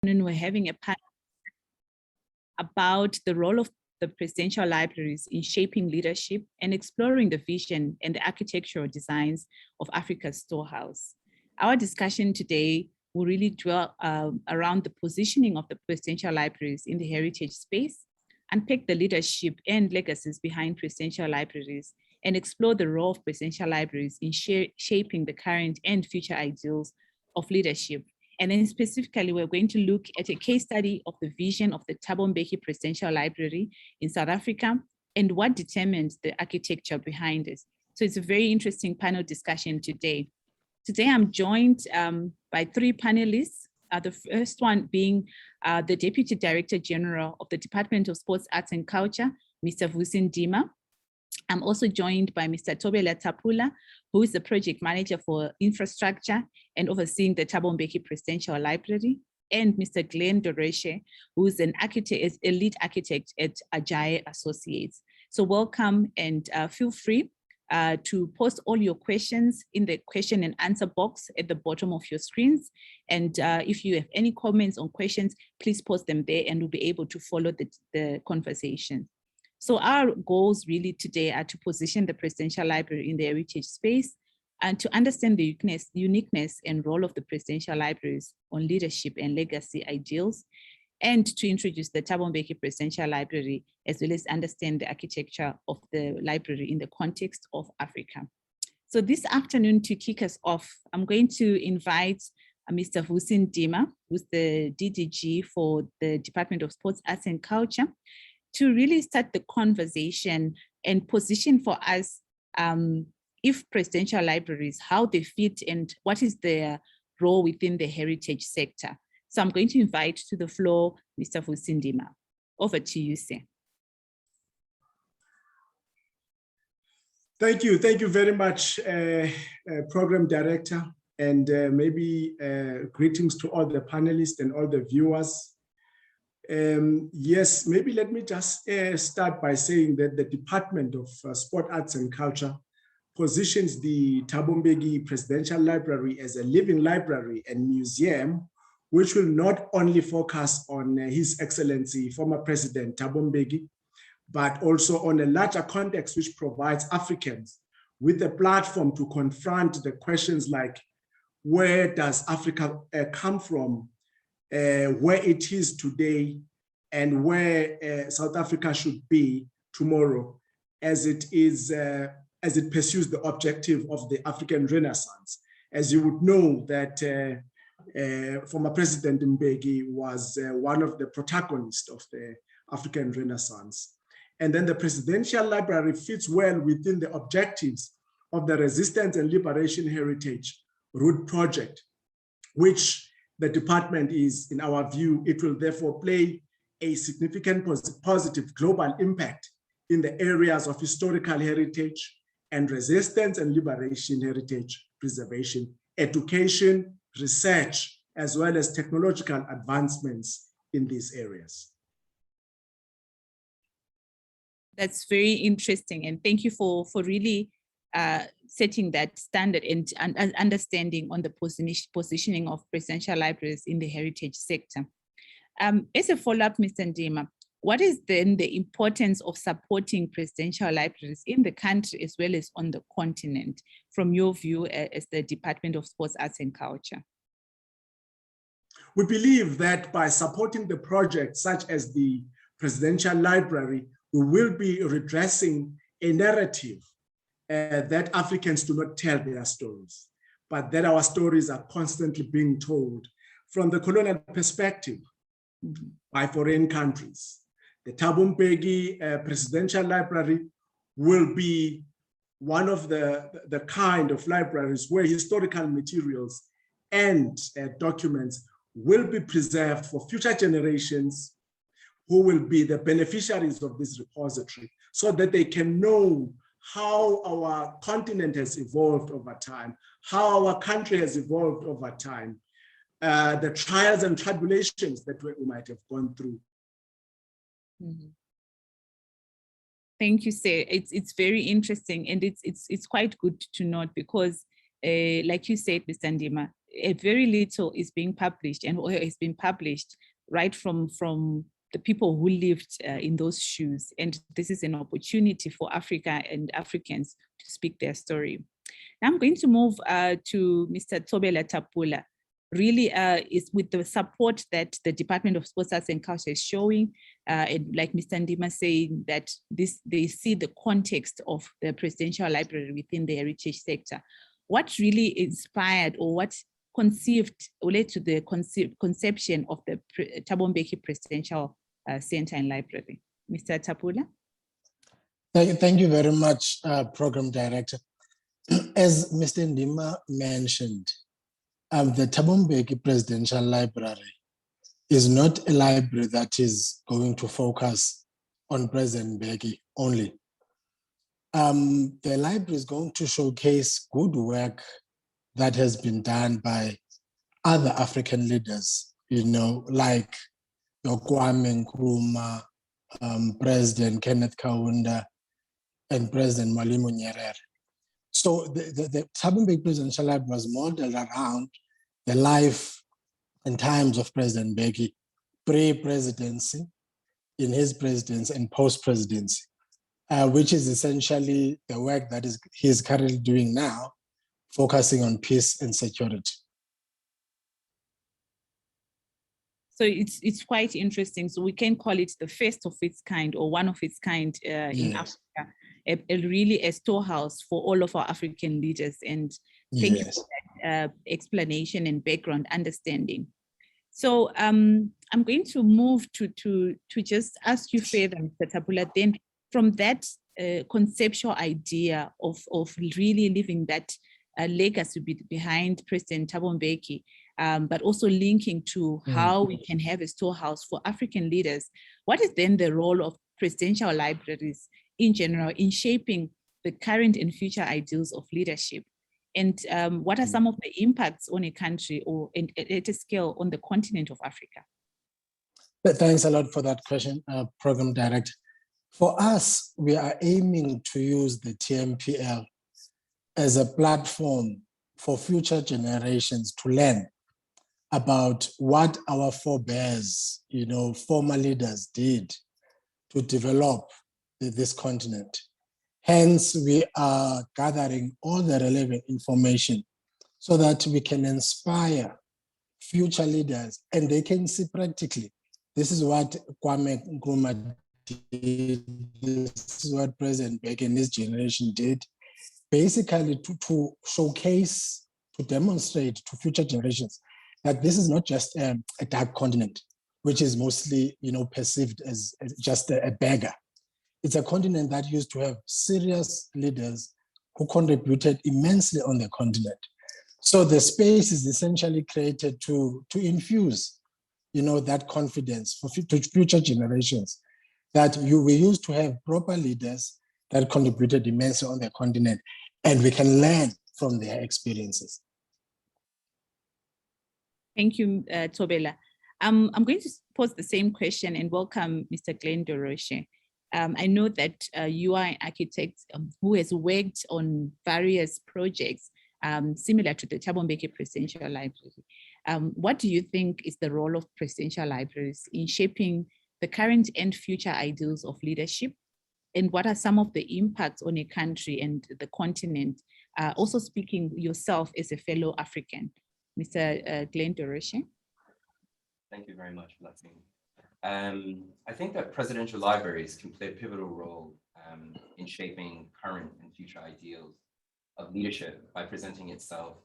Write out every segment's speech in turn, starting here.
And we're having a panel about the role of the presidential libraries in shaping leadership and exploring the vision and the architectural designs of Africa's storehouse. Our discussion today will really dwell around the positioning of the presidential libraries in the heritage space, unpack the leadership and legacies behind presidential libraries, and explore the role of presidential libraries in shaping the current and future ideals of leadership. And then specifically, we're going to look at a case study of the vision of the Thabo Mbeki Presidential Library in South Africa and what determines the architecture behind it. So it's a very interesting panel discussion today. Today, I'm joined by three panelists. The first one being the Deputy Director General of the Department of Sports, Arts and Culture, Mr. Vusi Ndima. I'm also joined by Mr. Thobela Tapula, who is the Project Manager for Infrastructure and overseeing the Thabo Mbeki Presidential Library, and Mr. Glenn Doreshe, who is an architect, a lead architect at Ajayi Associates. So welcome, and feel free to post all your questions in the question and answer box at the bottom of your screens. And if you have any comments or questions, please post them there and we'll be able to follow the conversation. So our goals really today are to position the Presidential Library in the heritage space and to understand the uniqueness and role of the Presidential Libraries on leadership and legacy ideals, and to introduce the Thabo Mbeki Presidential Library, as well as understand the architecture of the library in the context of Africa. So this afternoon, to kick us off, I'm going to invite Mr. Vusi Ndima, who's the DDG for the Department of Sports, Arts and Culture, to really start the conversation and position for us if presidential libraries, how they fit and what is their role within the heritage sector. So I'm going to invite to the floor, Mr. Vusi Ndima. Over to you, sir. Thank you very much, Program Director, and maybe greetings to all the panelists and all the viewers. Yes, maybe let me just start by saying that the Department of Sport, Arts and Culture positions the Thabo Mbeki Presidential Library as a living library and museum, which will not only focus on His Excellency, former President Thabo Mbeki, but also on a larger context which provides Africans with a platform to confront the questions like, where does Africa come from, where it is today, and where South Africa should be tomorrow, as it pursues the objective of the African Renaissance. As you would know, that former President Mbeki was one of the protagonists of the African Renaissance. And then the Presidential Library fits well within the objectives of the Resistance and Liberation Heritage Root Project, which the department is, in our view, it will therefore play a significant positive global impact in the areas of historical heritage and resistance and liberation heritage preservation, education, research, as well as technological advancements in these areas. That's very interesting, and thank you for really setting that standard and understanding on the positioning of presidential libraries in the heritage sector. As a follow-up, Mr. Ndima, what is then the importance of supporting presidential libraries in the country as well as on the continent, from your view as the Department of Sports, Arts and Culture? We believe that by supporting the projects such as the Presidential Library, we will be redressing a narrative that Africans do not tell their stories, but that our stories are constantly being told from the colonial perspective by foreign countries. The Thabo Mbeki Presidential Library will be one of the kind of libraries where historical materials and documents will be preserved for future generations who will be the beneficiaries of this repository, so that they can know how our continent has evolved over time, how our country has evolved over time, the trials and tribulations that we might have gone through. Mm-hmm. Thank you, sir. It's very interesting, and it's quite good to note, because like you said, Mr. Ndima, a very little is being published and has been published right from the people who lived in those shoes. And this is an opportunity for Africa and Africans to speak their story. Now I'm going to move to Mr. Thobela Tapula. Really is with the support that the Department of Sports, Arts and Culture is showing, and like Mr. Ndima saying that they see the context of the Presidential Library within the heritage sector. What really inspired or what conceived or led to the conception of the Thabo Mbeki Presidential Center and Library? Mr. Tapula? Thank you very much, Program Director. As Mr. Ndima mentioned, the Thabo Mbeki Presidential Library is not a library that is going to focus on President Mbeki only. The library is going to showcase good work that has been done by other African leaders, like Kwame Nkrumah, President Kenneth Kaunda, and President Mwalimu Nyerere. So the Thabo Mbeki Presidential Library was modeled around the life and times of President Mbeki, pre-presidency, in his presidency, and post-presidency, which is essentially the work that he is currently doing now, focusing on peace and security. So it's quite interesting. So we can call it the first of its kind or one of its kind in Africa, really a storehouse for all of our African leaders. And thank you for that explanation and background understanding. So I'm going to move to just ask you further, Mr. Tapula, then from that conceptual idea of really leaving that legacy behind President Thabo Mbeki, but also linking to how we can have a storehouse for African leaders. What is then the role of presidential libraries in general in shaping the current and future ideals of leadership? And what are some of the impacts on a country or at a scale on the continent of Africa? Thanks a lot for that question, Program Director. For us, we are aiming to use the TMPL as a platform for future generations to learn about what our forebears, former leaders did to develop this continent. Hence, we are gathering all the relevant information so that we can inspire future leaders and they can see practically, this is what Kwame Nkrumah did, this is what President Mbeki and his generation did, basically to showcase, to demonstrate to future generations that this is not just a dark continent, which is mostly perceived as just a beggar. It's a continent that used to have serious leaders who contributed immensely on the continent. So the space is essentially created to infuse, that confidence for future generations that we used to have proper leaders that contributed immensely on the continent, and we can learn from their experiences. Thank you, Thobela. I'm going to pose the same question and welcome Mr. Glenn Doroshe. I know that you are an architect who has worked on various projects similar to the Thabo Mbeki Presidential Library. What do you think is the role of presidential libraries in shaping the current and future ideals of leadership? And what are some of the impacts on a country and the continent? Also speaking yourself as a fellow African, Mr. Glenn Doroshe. Thank you very much, Blessing. I think that presidential libraries can play a pivotal role in shaping current and future ideals of leadership by presenting itself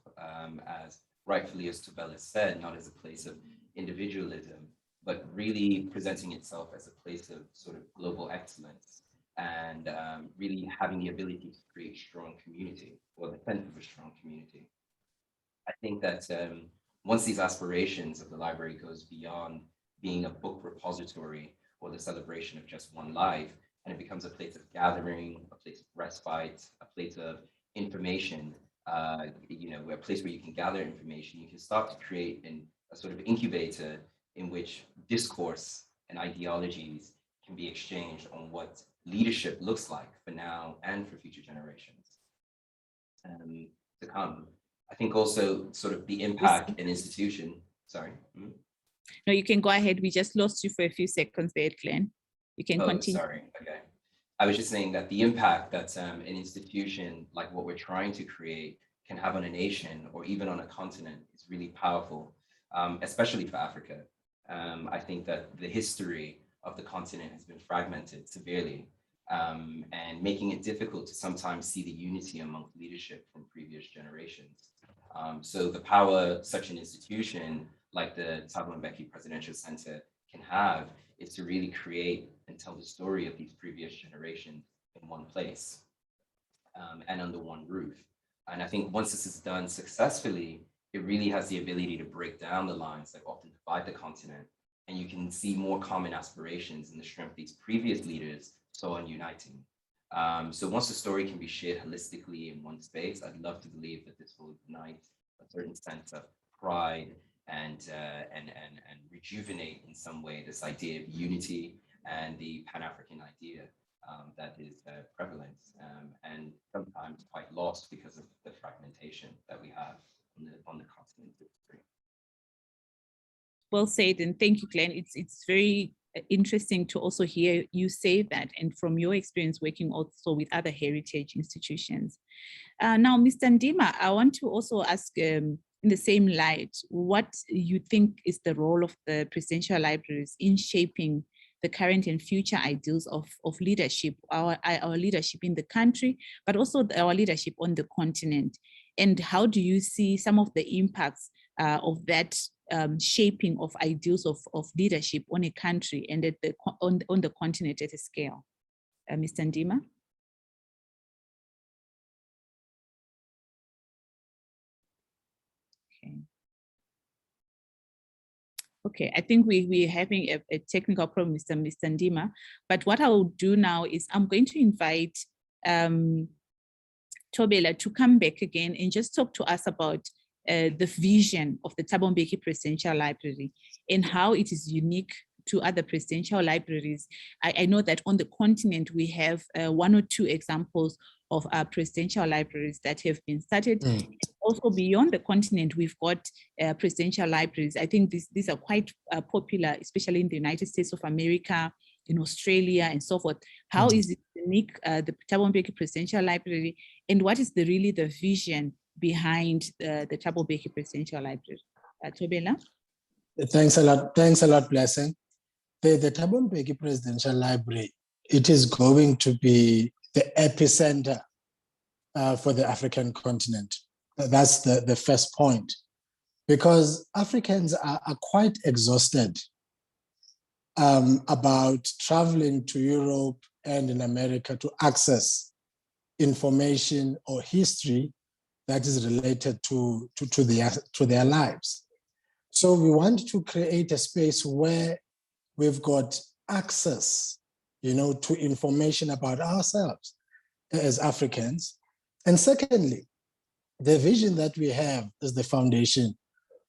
as rightfully, as Thobela said, not as a place of individualism, but really presenting itself as a place of sort of global excellence and really having the ability to create strong community or the sense of a strong community. I think that once these aspirations of the library goes beyond being a book repository or the celebration of just one life, and it becomes a place of gathering, a place of respite, a place of information, a place where you can gather information, you can start to create a sort of incubator in which discourse and ideologies can be exchanged on what leadership looks like for now and for future generations to come. I think also sort of the impact and institution, sorry. No, you can go ahead. We just lost you for a few seconds there, Glenn. You can continue. Sorry, okay. I was just saying that the impact that an institution like what we're trying to create can have on a nation or even on a continent is really powerful, especially for Africa. I think that the history of the continent has been fragmented severely, and making it difficult to sometimes see the unity among leadership from previous generations. So the power such an institution like the Thabo Mbeki Presidential Center can have is to really create and tell the story of these previous generations in one place, and under one roof. And I think once this is done successfully, it really has the ability to break down the lines that often divide the continent. And you can see more common aspirations and the strength these previous leaders saw in uniting. So once the story can be shared holistically in one space, I'd love to believe that this will ignite a certain sense of pride and rejuvenate in some way this idea of unity and the Pan-African idea that is prevalent and sometimes quite lost because of the fragmentation that we have on the continent. Well said, and thank you, Glenn. It's very interesting to also hear you say that, and from your experience working also with other heritage institutions. Now, Mr. Ndima, I want to also ask in the same light, what you think is the role of the presidential libraries in shaping the current and future ideals of leadership, our leadership in the country, but also our leadership on the continent. And how do you see some of the impacts of that shaping of ideals of leadership on a country and at on the continent at a scale? Mr. Ndima? Okay, I think we're having a technical problem, Mr. Ndima, but what I will do now is I'm going to invite Thobela to come back again and just talk to us about the vision of the Thabo Mbeki Presidential Library and how it is unique to other presidential libraries. I know that on the continent, we have 1 or 2 examples of our presidential libraries that have been started. Also beyond the continent, we've got presidential libraries. I think these are quite popular, especially in the United States of America, in Australia and so forth. How is it unique, the Thabo Mbeki Presidential Library, and what is really the vision behind the Thabo Mbeki Presidential Library? Thobela? Thanks a lot, Blessing. The Thabo Mbeki Presidential Library, it is going to be the epicenter for the African continent. That's the first point, because Africans are quite exhausted about traveling to Europe and in America to access information or history that is related to their lives. So we want to create a space where we've got access, to information about ourselves as Africans. And secondly, the vision that we have as the foundation,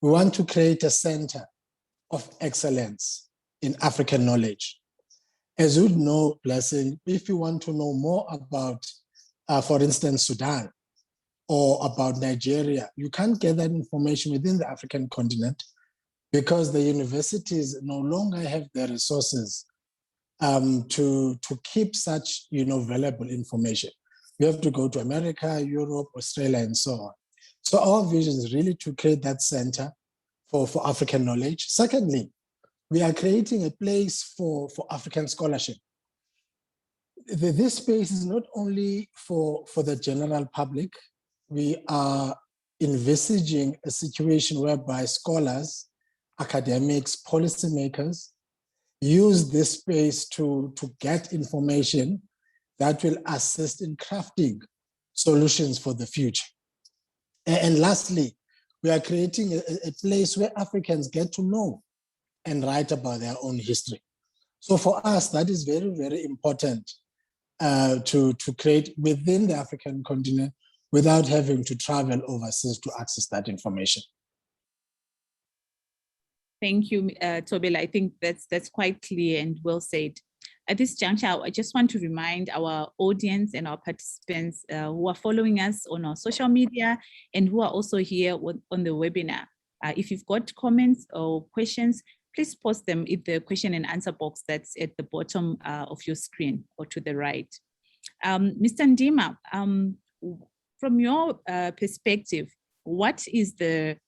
we want to create a center of excellence in African knowledge. As you know, Blessing, if you want to know more about, for instance, Sudan or about Nigeria, you can't get that information within the African continent because the universities no longer have the resources to keep such, valuable information. We have to go to America, Europe, Australia, and so on. So our vision is really to create that center for African knowledge. Secondly, we are creating a place for African scholarship. This space is not only for the general public. We are envisaging a situation whereby scholars, academics, policymakers use this space to get information that will assist in crafting solutions for the future. And lastly, we are creating a place where Africans get to know and write about their own history. So for us, that is very, very important to create within the African continent without having to travel overseas to access that information. Thank you, Thobela. I think that's quite clear and well said. At this juncture, I just want to remind our audience and our participants who are following us on our social media and who are also here on the webinar. If you've got comments or questions, please post them in the question and answer box that's at the bottom of your screen or to the right. Mr. Ndima, from your perspective, what is the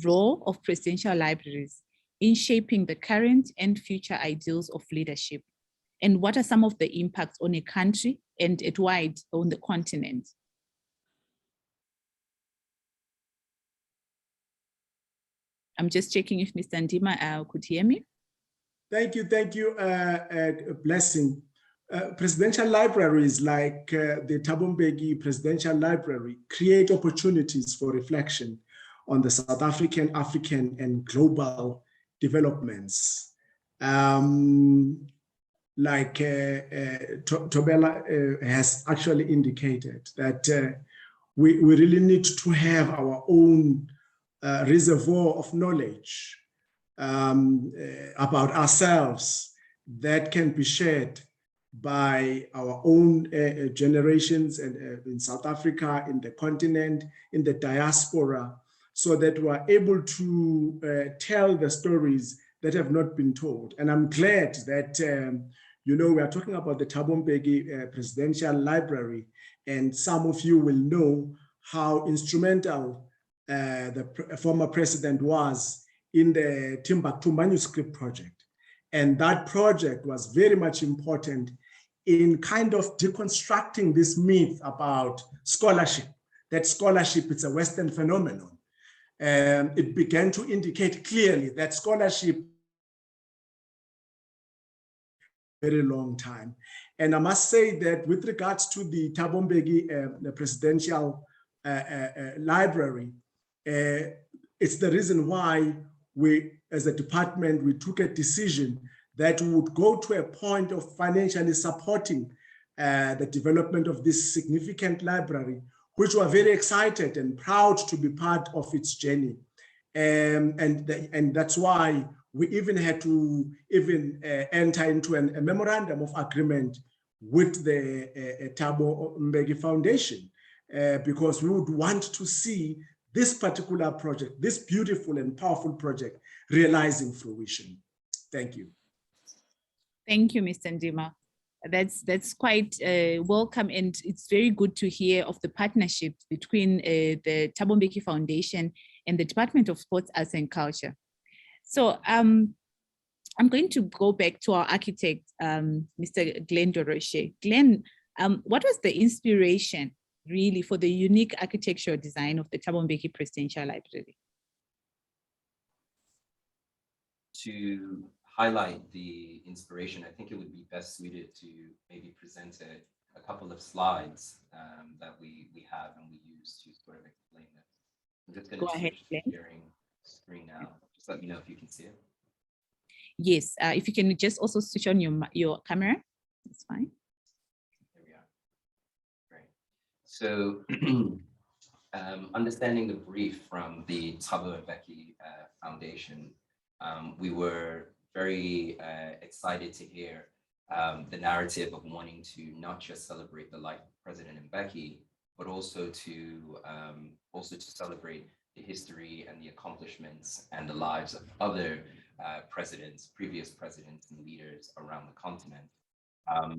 role of presidential libraries in shaping the current and future ideals of leadership? And what are some of the impacts on a country and at wide on the continent? I'm just checking if Mr. Ndima could hear me. Thank you, Blessing. Presidential libraries like the Thabo Mbeki Presidential Library create opportunities for reflection on the South African, and global developments. Like Tobela has actually indicated that we really need to have our own reservoir of knowledge about ourselves that can be shared by our own generations and in South Africa, in the continent, in the diaspora, so that we're able to tell the stories that have not been told. And I'm glad that, we are talking about the Thabo Mbeki Presidential Library, and some of you will know how instrumental the former president was in the Timbuktu Manuscript Project. And that project was very much important in kind of deconstructing this myth about scholarship, that scholarship is a Western phenomenon. It began to indicate clearly that scholarship very long time. And I must say that with regards to the Thabo Mbeki the Presidential Library, it's the reason why we, as a department, we took a decision that we would go to a point of financially supporting the development of this significant library, which we're very excited and proud to be part of its journey. And that's why we even had to enter into a memorandum of agreement with the Thabo Mbeki Foundation, because we would want to see this particular project, this beautiful and powerful project, realizing fruition. Thank you. Thank you, Mr. Ndima. That's quite welcome, and it's very good to hear of the partnership between the Thabo Mbeki Foundation and the Department of Sports, Arts and Culture. So I'm going to go back to our architect, Mr. Glenn Doroshe. Glenn, what was the inspiration really for the unique architectural design of the Thabo Mbeki Presidential Library? To highlight the inspiration, I think it would be best suited to maybe present a couple of slides that we have and we use to sort of explain this. I'm just going to switch to sharing screen now. Just let me know if you can see it. Yes, if you can just also switch on your camera, that's fine. There we are. Great. So understanding the brief from the Thabo Mbeki Foundation, we were very excited to hear the narrative of wanting to not just celebrate the life of President Mbeki, but also to celebrate the history and the accomplishments and the lives of other presidents, previous presidents and leaders around the continent.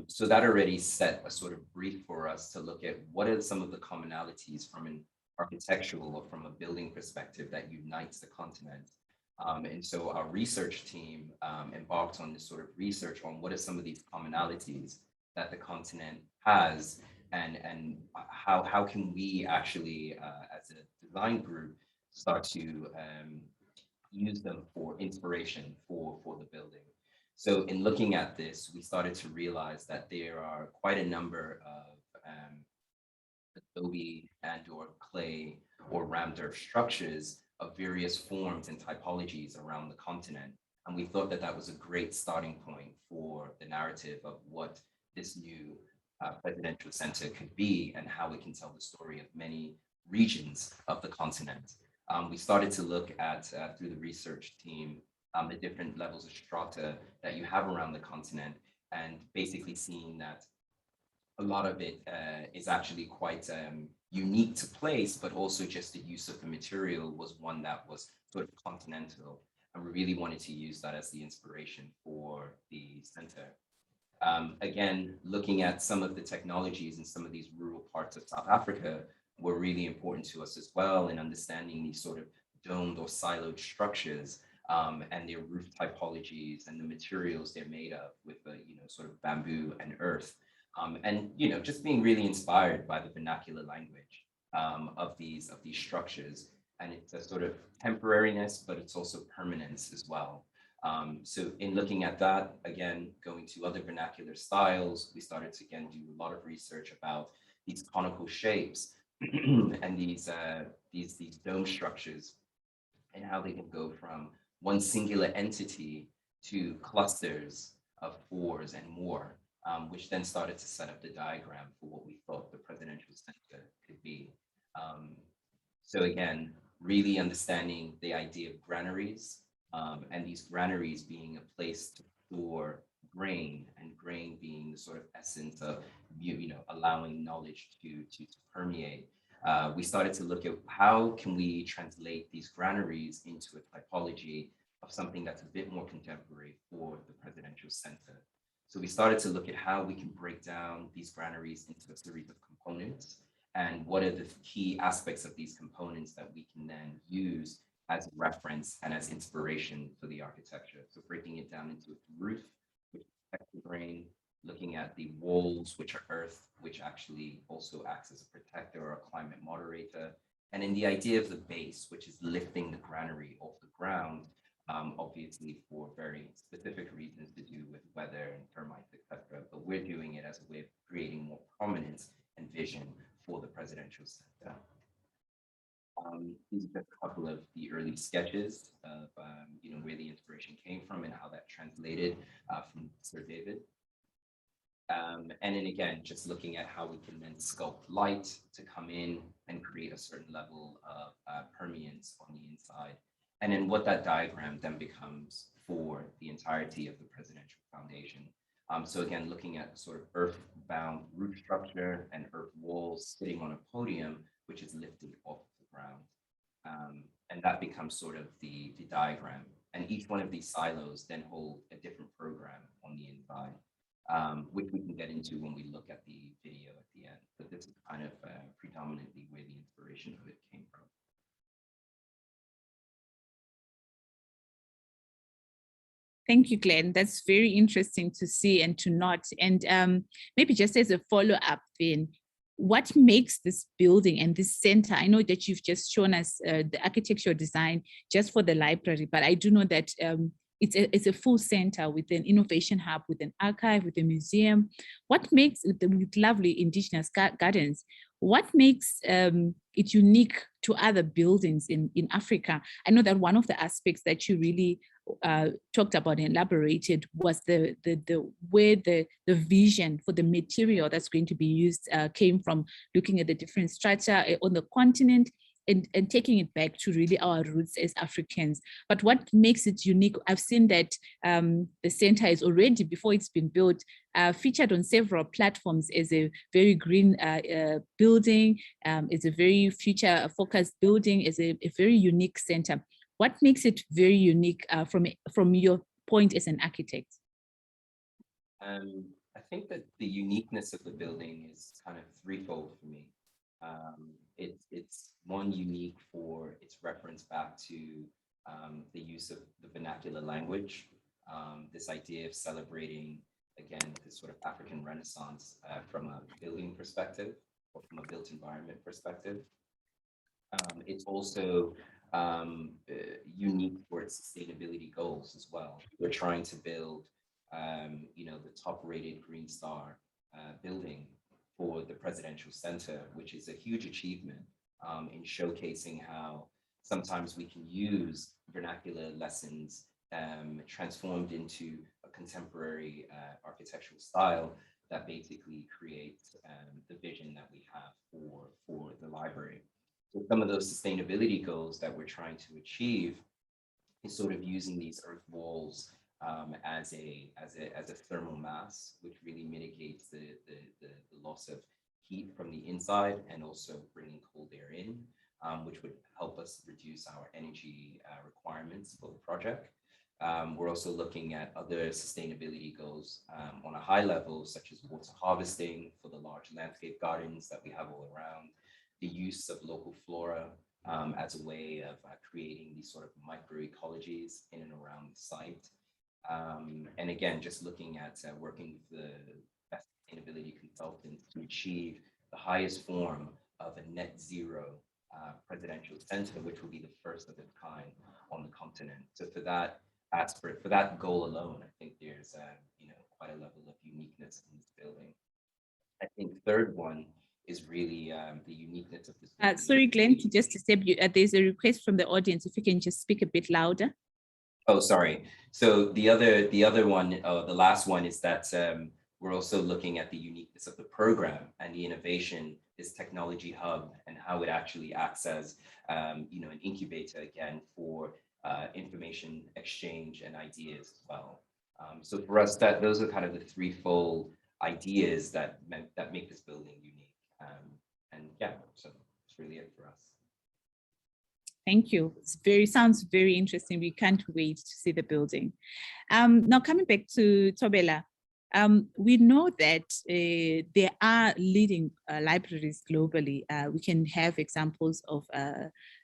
So that already set a sort of brief for us to look at what are some of the commonalities from an architectural or from a building perspective that unites the continent. And so our research team embarked on this sort of research on what are some of these commonalities that the continent has, and how can we actually, as a design group, start to use them for inspiration for the building. So in looking at this, we started to realize that there are quite a number of adobe and or clay or rammed earth structures of various forms and typologies around the continent. And we thought that that was a great starting point for the narrative of what this new presidential center could be and how it can tell the story of many regions of the continent. We started to look at, through the research team, the different levels of strata that you have around the continent, and basically seeing that a lot of it is actually quite unique to place, but also just the use of the material was one that was sort of continental. And we really wanted to use that as the inspiration for the center. Again, looking at some of the technologies in some of these rural parts of South Africa were really important to us as well, in understanding these sort of domed or siloed structures and their roof typologies and the materials they're made of with the, sort of bamboo and earth. And, just being really inspired by the vernacular language of these structures. And it's a sort of temporariness, but it's also permanence as well. So in looking at that, again, going to other vernacular styles, we started to again do a lot of research about these conical shapes and these dome structures and how they can go from one singular entity to clusters of fours and more, which then started to set up the diagram for what we thought the presidential center could be. So again, really understanding the idea of granaries, and these granaries being a place to store grain, and grain being the sort of essence of allowing knowledge to permeate. We started to look at how can we translate these granaries into a typology of something that's a bit more contemporary for the presidential center. So we started to look at how we can break down these granaries into a series of components, and what are the key aspects of these components that we can then use as reference and as inspiration for the architecture. So breaking it down into its roof, which protects the grain, looking at the walls, which are earth, which actually also acts as a protector or a climate moderator. And in the idea of the base, which is lifting the granary off the ground, obviously for very specific reasons to do with weather and termites, etc. But we're doing it as a way of creating more prominence and vision for the presidential center. These are just a couple of the early sketches of where the inspiration came from and how that translated from Sir David. And then again, just looking at how we can then sculpt light to come in and create a certain level of permeance on the inside. And then what that diagram then becomes for the entirety of the presidential foundation. So again, looking at sort of earth-bound roof structure and earth walls sitting on a podium, which is lifted off the ground. And that becomes sort of the diagram. And each one of these silos then hold a different program on the inside, which we can get into when we look at the video at the end. But this is kind of predominantly where the inspiration of it came from. Thank you, Glenn. That's very interesting to see and to note. And maybe just as a follow-up then, what makes this building and this center, I know that you've just shown us the architectural design just for the library, but I do know that it's a full center with an innovation hub, with an archive, with a museum. What makes it, with lovely indigenous gardens, what makes it unique to other buildings in Africa? I know that one of the aspects that you really talked about and elaborated was the where the vision for the material that's going to be used came from, looking at the different strata on the continent and taking it back to really our roots as Africans. But what makes it unique, I've seen that the center is already, before it's been built, featured on several platforms as a very green building, as a very future-focused building, as a very unique center. What makes it very unique from your point as an architect? I think that the uniqueness of the building is kind of threefold for me. It's one, unique for its reference back to the use of the vernacular language, this idea of celebrating, again, this sort of African Renaissance from a building perspective or from a built environment perspective. It's also unique for its sustainability goals as well. We're trying to build, the top-rated Green Star building for the Presidential Center, which is a huge achievement in showcasing how sometimes we can use vernacular lessons transformed into a contemporary architectural style that basically creates the vision that we have for the library. So some of those sustainability goals that we're trying to achieve is sort of using these earth walls as a thermal mass, which really mitigates the loss of heat from the inside and also bringing cold air in, which would help us reduce our energy requirements for the project. We're also looking at other sustainability goals on a high level, such as water harvesting for the large landscape gardens that we have all around, the use of local flora as a way of creating these sort of microecologies in and around the site. And again, just looking at working with the best sustainability consultants to achieve the highest form of a net zero presidential center, which will be the first of its kind on the continent. So for that aspect, for that goal alone, I think there's quite a level of uniqueness in this building. I think third one is really the uniqueness of this. Sorry, Glenn, to just step you. There's a request from the audience. If you can just speak a bit louder. Oh, sorry. So the other one, the last one is that we're also looking at the uniqueness of the program and the innovation, this technology hub, and how it actually acts as an incubator again for information exchange and ideas as well. So for us, those are kind of the threefold ideas that make this building unique. And yeah, so it's really it for us. Thank you. Sounds very interesting. We can't wait to see the building. Now coming back to Thobela, we know that there are leading libraries globally. We can have examples of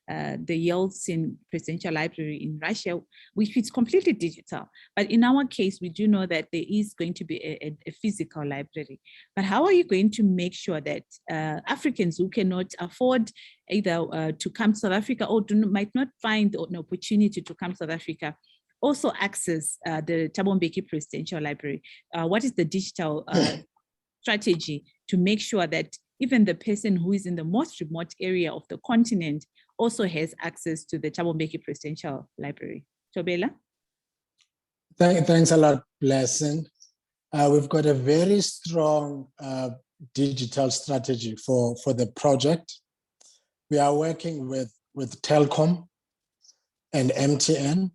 the Yeltsin Presidential Library in Russia, which is completely digital. But in our case, we do know that there is going to be a physical library. But how are you going to make sure that Africans who cannot afford either to come to South Africa or might not find an opportunity to come to South Africa also access the Thabo Mbeki Presidential Library? What is the digital strategy to make sure that even the person who is in the most remote area of the continent also has access to the Thabo Mbeki Presidential Library? Thobela? Thanks a lot, Blessing. We've got a very strong digital strategy for the project. We are working with Telkom and MTN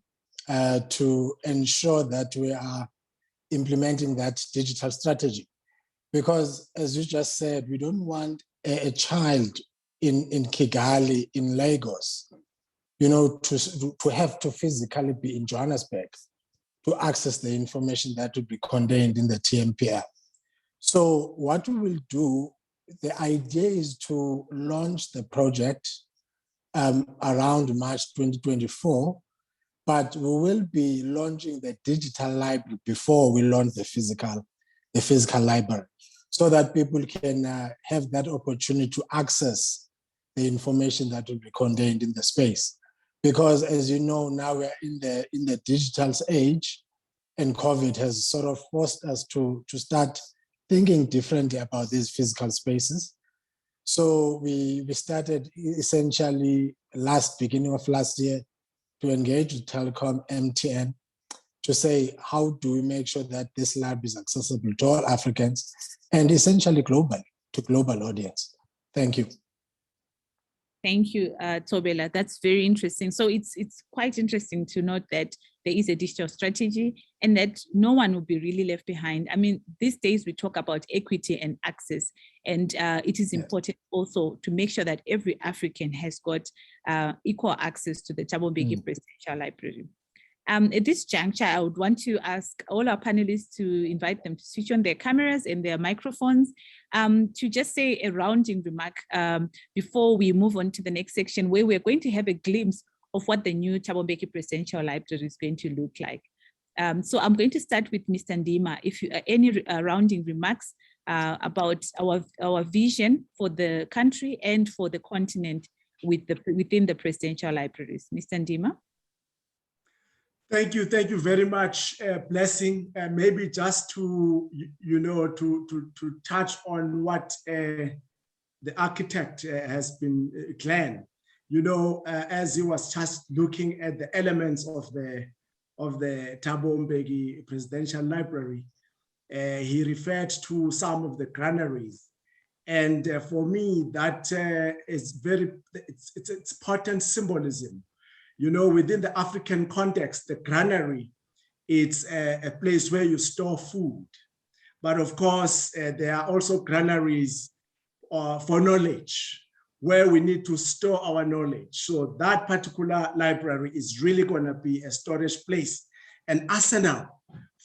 to ensure that we are implementing that digital strategy. Because as you just said, we don't want a child in Kigali, in Lagos, to have to physically be in Johannesburg to access the information that would be contained in the TMPL. So what we will do, the idea is to launch the project around March 2024, but we will be launching the digital library before we launch the physical library, so that people can have that opportunity to access the information that will be contained in the space. Because as you know, now we're in the digital age, and COVID has sort of forced us to start thinking differently about these physical spaces. So we started essentially beginning of last year to engage with Telecom, MTN, to say, how do we make sure that this lab is accessible to all Africans and essentially global, to global audience? Thank you. Thank you, Thobela. That's very interesting. So it's quite interesting to note that there is a digital strategy and that no one will be really left behind. I mean, these days we talk about equity and access, and it is important also to make sure that every African has got equal access to the Thabo Mbeki Presidential Library. At this juncture, I would want to ask all our panelists to invite them to switch on their cameras and their microphones to just say a rounding remark before we move on to the next section, where we're going to have a glimpse of what the new Thabo Mbeki Presidential Library is going to look like. So I'm going to start with Mr. Ndima. If you any rounding remarks about our vision for the country and for the continent within the presidential libraries. Mr. Ndima. Thank you very much, Blessing. Maybe just to touch on what the architect has been Glenn. As he was just looking at the elements of the Thabo Mbeki Presidential Library, he referred to some of the granaries, and for me that is it's potent symbolism. Within the African context, the granary It's a place where you store food. But of course, there are also granaries for knowledge, where we need to store our knowledge. So that particular library is really going to be a storage place, an arsenal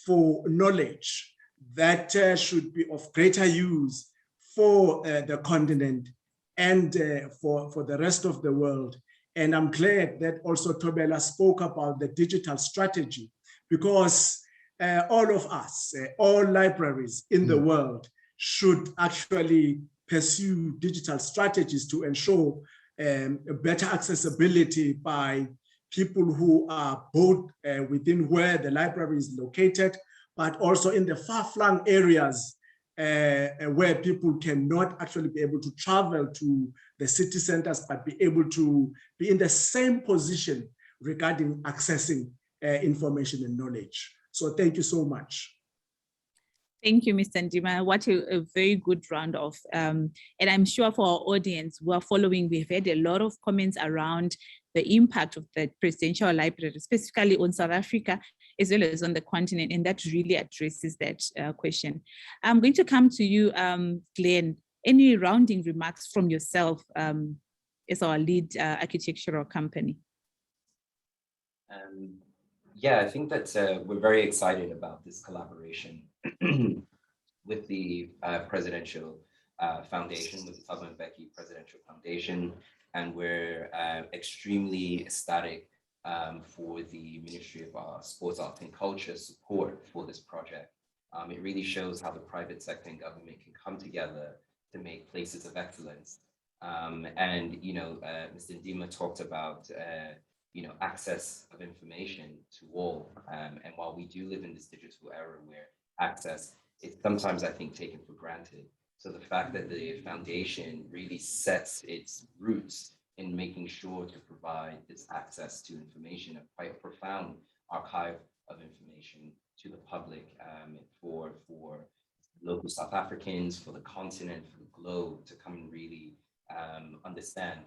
for knowledge that should be of greater use for the continent and for the rest of the world. And I'm glad that also Thobela spoke about the digital strategy, because all of us, all libraries in the world should actually pursue digital strategies to ensure better accessibility by people who are both within where the library is located, but also in the far-flung areas where people cannot actually be able to travel to the city centers, but be able to be in the same position regarding accessing information and knowledge. So thank you so much. Thank you, Mr. Ndima. What a very good round off. And I'm sure for our audience who are following, we've had a lot of comments around the impact of the Presidential Library, specifically on South Africa, as well as on the continent, and that really addresses that question. I'm going to come to you, Glenn. Any rounding remarks from yourself as our lead architectural company? Yeah, I think that we're very excited about this collaboration with the Presidential Foundation, with the Thabo Mbeki Presidential Foundation, and we're extremely ecstatic for the Ministry of Sports, Arts and Culture support for this project. It really shows how the private sector and government can come together to make places of excellence. And, you know, Mr. Ndima talked about you know, access of information to all. And while we do live in this digital era where access is sometimes, I think, taken for granted. So the fact that the foundation really sets its roots in making sure to provide this access to information, a quite profound archive of information to the public for local South Africans, for the continent, for the globe, to come and really understand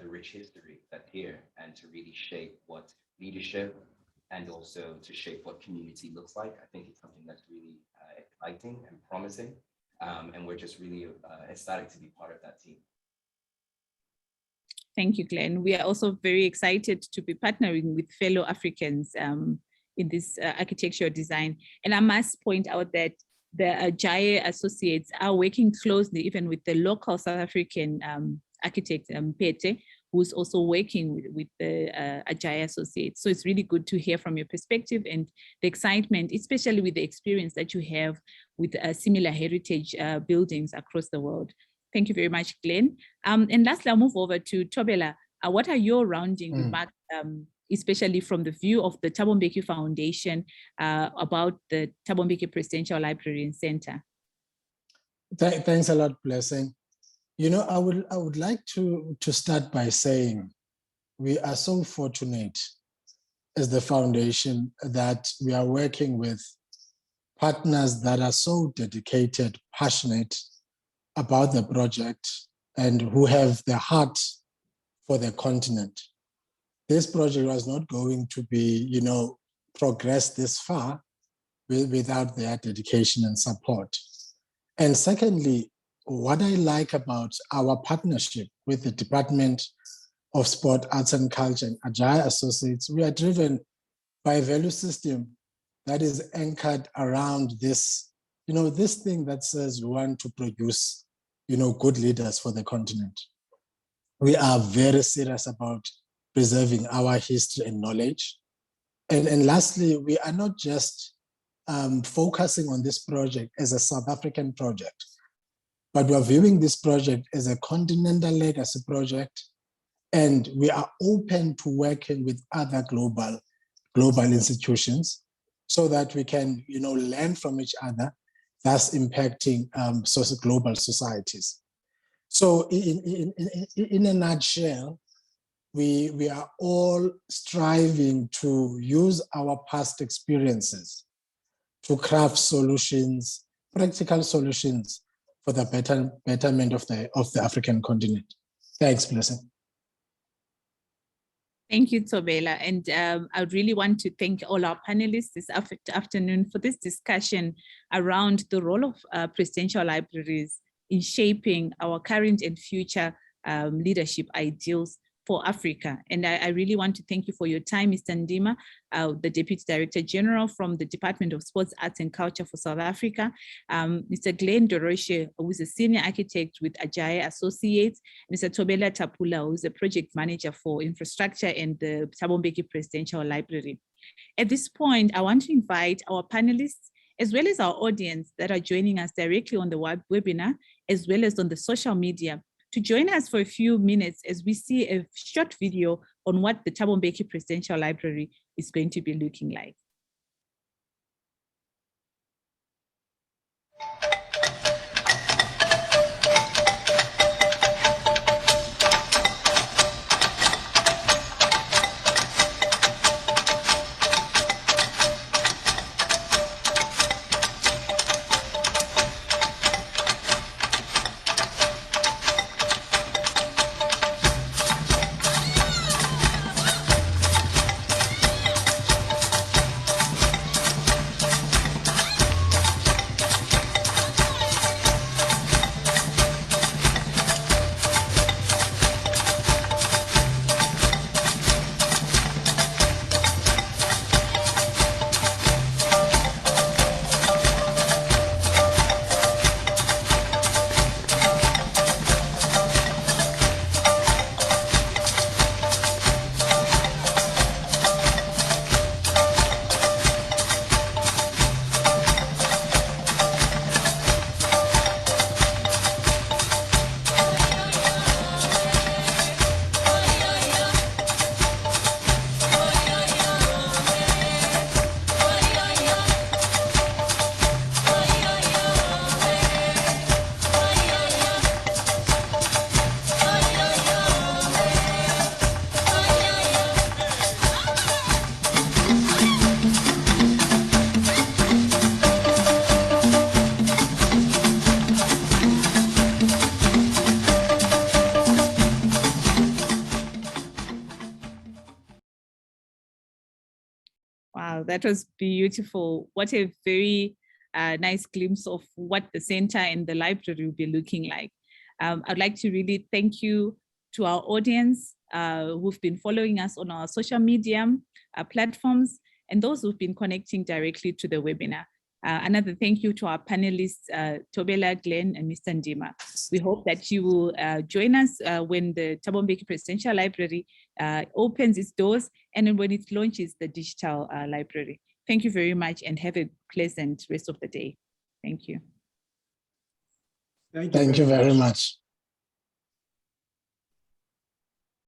the rich history that's here, and to really shape what leadership and also to shape what community looks like. I think it's something that's really exciting and promising. And we're just really ecstatic to be part of that team. Thank you, Glenn. We are also very excited to be partnering with fellow Africans in this architectural design. And I must point out that the Ajaya Associates are working closely even with the local South African architect, Pete, who's also working with the Ajaya Associates. So it's really good to hear from your perspective and the excitement, especially with the experience that you have with similar heritage buildings across the world. Thank you very much, Glenn. And lastly, I'll move over to Thobela. What are your rounding remarks, especially from the view of the Thabo Mbeki Foundation about the Thabo Mbeki Presidential Library and Center? Thanks a lot, Blessing. You know, I would like to start by saying we are so fortunate as the foundation that we are working with partners that are so dedicated, passionate about the project, and who have the heart for the continent. This project was not going to be, you know, progressed this far without their dedication and support. And secondly, what I like about our partnership with the Department of Sport, Arts and Culture and Ajaya Associates, we are driven by a value system that is anchored around this, you know, this thing that says we want to produce, you know, good leaders for the continent. We are very serious about preserving our history and knowledge. And lastly, we are not just focusing on this project as a South African project, but we're viewing this project as a continental legacy project, and we are open to working with other global institutions so that we can, you know, learn from each other, thus impacting global societies. So in a nutshell, we are all striving to use our past experiences to craft solutions, practical solutions for the betterment of the African continent. Thanks, Blessing. Thank you, Thobela. And I really want to thank all our panelists this afternoon for this discussion around the role of presidential libraries in shaping our current and future leadership ideals for Africa. And I really want to thank you for your time, Mr. Ndima, the Deputy Director General from the Department of Sports, Arts and Culture for South Africa, Mr. Glenn Doroshe, who is a Senior Architect with Ajayi Associates, Mr. Thobela Tapula, who is a Project Manager for Infrastructure and the Thabo Mbeki Presidential Library. At this point, I want to invite our panelists, as well as our audience that are joining us directly on the webinar, as well as on the social media, to join us for a few minutes as we see a short video on what the Thabo Mbeki Presidential Library is going to be looking like. Wow, that was beautiful. What a very nice glimpse of what the center and the library will be looking like. I'd like to really thank you to our audience who've been following us on our social media platforms, and those who've been connecting directly to the webinar. Another thank you to our panelists, Thobela, Glenn, and Mr. Ndima. We hope that you will join us when the Thabo Mbeki Presidential Library opens its doors and when it launches the digital library. Thank you very much and have a pleasant rest of the day. Thank you. Thank you very much.